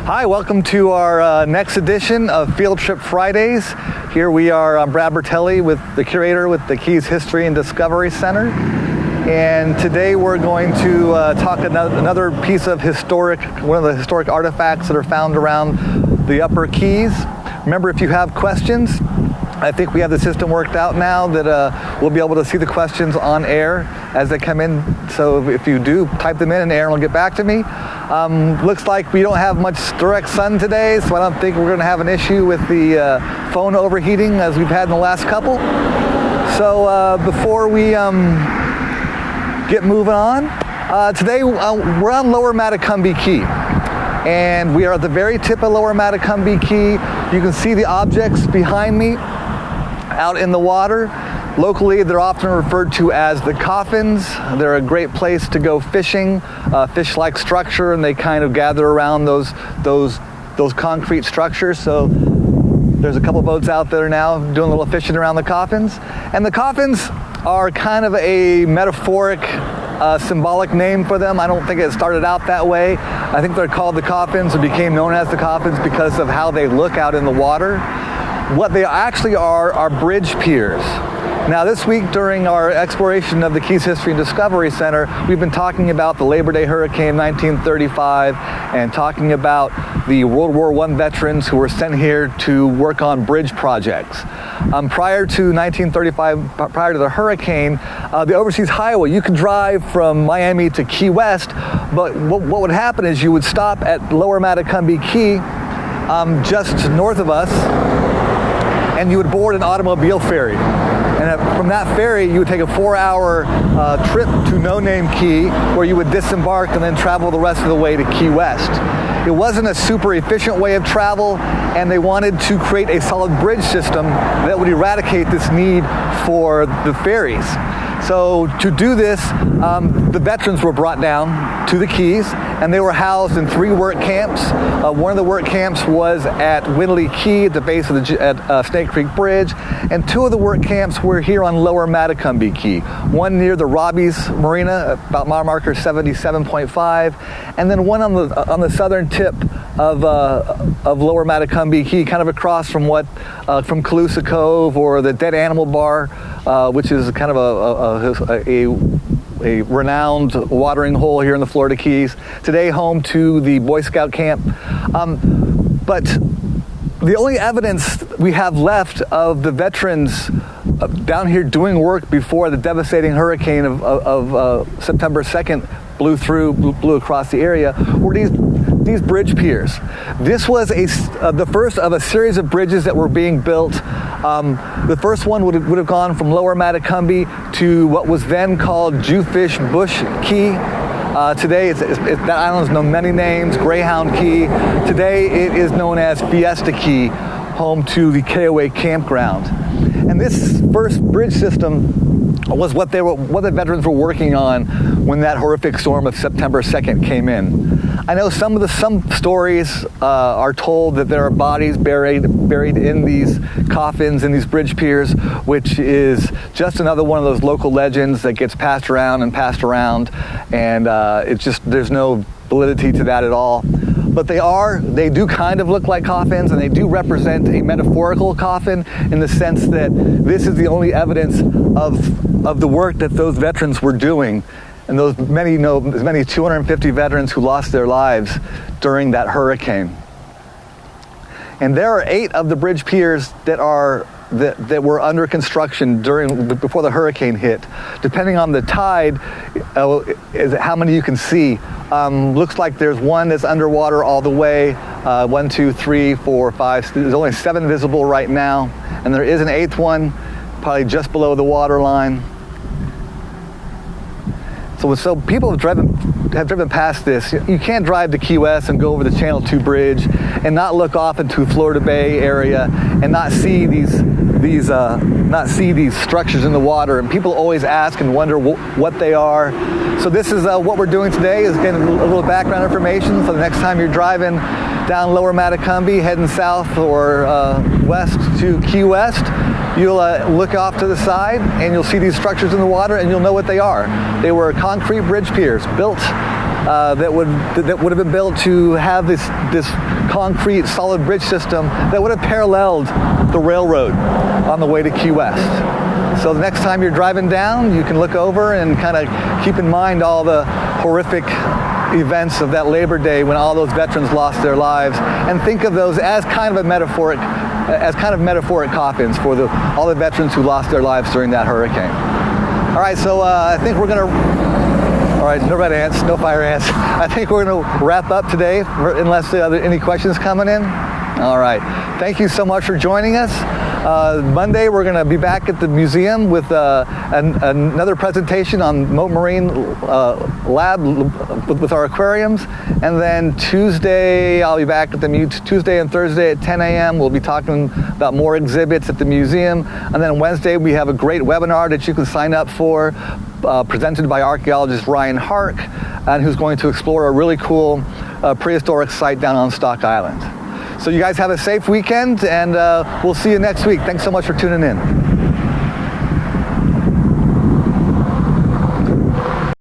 Hi, welcome to our next edition of Field Trip Fridays. Here we are, I'm Brad Bertelli with the Curator with the Keys History and Discovery Center. And today we're going to talk another piece of one of the historic artifacts that are found around the Upper Keys. Remember, if you have questions, I think we have the system worked out now that we'll be able to see the questions on air as they come in. So if you do, type them in and Aaron will get back to me. Looks like we don't have much direct sun today, so I don't think we're going to have an issue with the phone overheating as we've had in the last couple. So before we get moving on, today we're on Lower Matecumbe Key. And we are at the very tip of Lower Matecumbe Key. You can see the objects behind me out in the water. Locally, they're often referred to as the Coffins. They're a great place to go fishing, fish-like structure, and they kind of gather around those concrete structures. So there's a couple boats out there now doing a little fishing around the Coffins. And the Coffins are kind of a metaphoric, symbolic name for them. I don't think it started out that way. I think they're called the Coffins, or became known as the Coffins, because of how they look out in the water. What they actually are bridge piers. Now, this week during our exploration of the Keys History and Discovery Center, we've been talking about the Labor Day hurricane 1935 and talking about the World War I veterans who were sent here to work on bridge projects. Prior to 1935, prior to the hurricane, the overseas highway, you could drive from Miami to Key West, but what would happen is you would stop at Lower Matecumbe Key, just north of us, and you would board an automobile ferry. And from that ferry, you would take a 4-hour trip to No Name Key, where you would disembark and then travel the rest of the way to Key West. It wasn't a super efficient way of travel, and they wanted to create a solid bridge system that would eradicate this need for the ferries. So to do this, the veterans were brought down to the Keys, and they were housed in 3 work camps. One of the work camps was at Winley Key at the base of the Snake Creek Bridge, and 2 of the work camps were here on Lower Matecumbe Key. One near the Robbie's Marina, about mile marker 77.5, and then one on the southern tip of Lower Matecumbe Key, kind of across from from Calusa Cove or the Dead Animal Bar, which is kind of a renowned watering hole here in the Florida Keys. Today home to the Boy Scout camp. But the only evidence we have left of the veterans down here doing work before the devastating hurricane of September 2nd blew across the area were these bridge piers. This was the first of a series of bridges that were being built. The first one would have gone from Lower Matecumbe to what was then called Jewfish Bush Key. Today, that island is known many names, Greyhound Key. Today, it is known as Fiesta Key, home to the KOA campground. And this first bridge system was what the veterans were working on when that horrific storm of September 2nd came in. I know some stories are told that there are bodies buried in these coffins, in these bridge piers, which is just another one of those local legends that gets passed around, and there's no validity to that at all. But they do kind of look like coffins, and they do represent a metaphorical coffin in the sense that this is the only evidence of the work that those veterans were doing. And as many 250 veterans who lost their lives during that hurricane. And there are 8 of the bridge piers that were under construction before the hurricane hit. Depending on the tide, is how many you can see. Looks like there's one that's underwater all the way. 1, 2, 3, 4, 5. There's only 7 visible right now, and there is an 8th one, probably just below the water line. So people have driven past this. You can't drive to Key West and go over the Channel 2 bridge and not look off into Florida Bay area and not see these structures in the water. And people always ask and wonder what they are. So this is what we're doing today, is getting a little background information. So the next time you're driving down Lower Matecumbe, heading south or west to Key West, you'll look off to the side and you'll see these structures in the water, and you'll know what they are. They were concrete bridge piers built that would have been built to have this concrete solid bridge system that would have paralleled the railroad on the way to Key West. So the next time you're driving down, you can look over and kind of keep in mind all the horrific events of that Labor Day when all those veterans lost their lives, and think of those as kind of metaphoric coffins for all the veterans who lost their lives during that hurricane. All right, so I think we're gonna. All right, no red ants, no fire ants. I think we're gonna wrap up today, unless there are any questions coming in. All right, thank you so much for joining us. Monday, we're going to be back at the museum with another presentation on Mote Marine Lab with our aquariums. And then Tuesday, I'll be back at the Tuesday and Thursday at 10 a.m. We'll be talking about more exhibits at the museum. And then Wednesday, we have a great webinar that you can sign up for, presented by archaeologist Ryan Hark, and who's going to explore a really cool prehistoric site down on Stock Island. So you guys have a safe weekend, and we'll see you next week. Thanks so much for tuning in.